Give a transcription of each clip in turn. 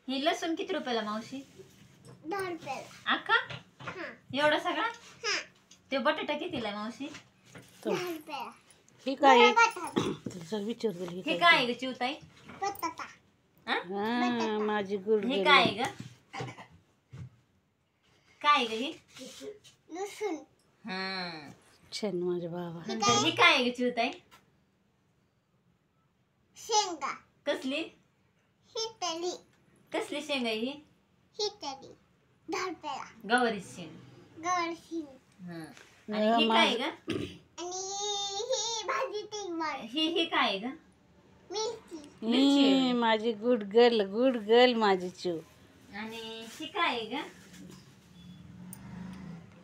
ही लसूण किती रुपयाला मावशी? 10 रुपयाला. अक्का हां. एवढा सगळा? हां. ते बटाटा कितीला आहे मावशी? 10 रुपयाला. ही काय आहे? बटाटा. चल विचार दिली हे काय आहे ग चिवताई? बटाटा. हा माझी गुड हे काय आहे ग? काय आहे ग ही? लसूण. हा. छान माझ्या बाबा. नंतर ही काय आहे ग चिवताई? शेंगा. कसली? हिटली. कसली शेंग आहे ही? हिटली. 10 रुपयाला. गवारी शेंग. गवारशी. हा. आणि ही काय आहे ग? आणि ही भाजी तिखट. ही काय आहे ग? मिरची. ही माझी गुड गर्ल माझी चिव. आणि ही काय आहे ग?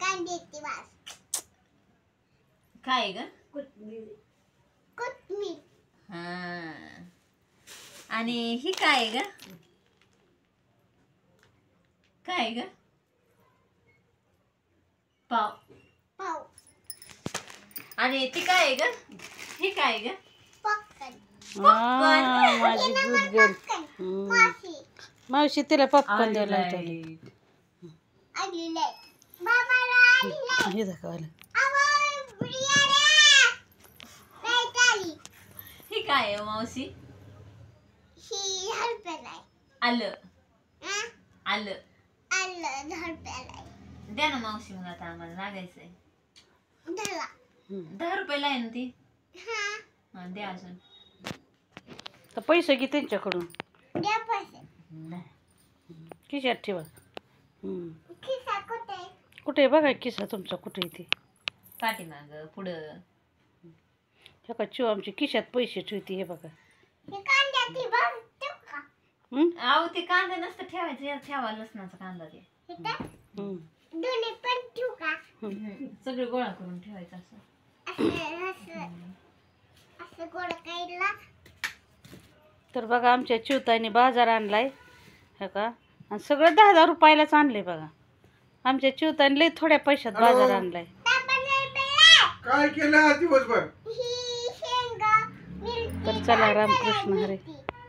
कांद्याची वास. काय आहे ग? कोथिंबीर. हा. आणि ही काय आहे ग? काय आहे ग? पाव. पाव. आणि ती काय आहे ग? ही काय आहे ग? पॉपकॉर्न. हा माझी गुड गर्ल. माशी. मावशी तिला पॉपकॉर्न द्यायला लावली. आलेले. बाबाला आलेले. हे दाखवायला. आवाज बिर्याणी. लाईट आली. ही काय आहे मावशी? ही 10 रुपयाला आहे. आलं. हं? आलं. आलं 10 रुपयाला आहे. द्या ना मावशी मग आता आम्हाला लागायचंय. 10ला. 10 रुपयाला आहे ना ती? हां. हा, द्या अजून. तर पैसे घे त्यांच्याकडून. द्या पैसे. खिशात ठेवा. खिसा कुठे? कुठे बघा खिसा तुमचा कुठे ते पाठीमाग पुढं. हे का चिव आमची खिशात पैसे ठेवते हे बघा. हे कांद्याची भाजी ठेवू का? अहो ते कांदा नसतं ठेवायचं, यात ठेवा लसणाचा कांदा ते. इथं? दोन्ही पण ठेवू का? सगळे गोळा करून ठेवायचं असं. असं गोड काढला. तर बघा आमच्या चिवताईने बाजार आणलाय हे का आणि सगळं 10-10 रुपयालाच आणले बघा. आमच्या चिवताईने लय थोड्या पैशात बाजार आणलाय. काय केलं दिवसभर? ही शेंगा, मिरची, तर चला रामकृष्ण हरे.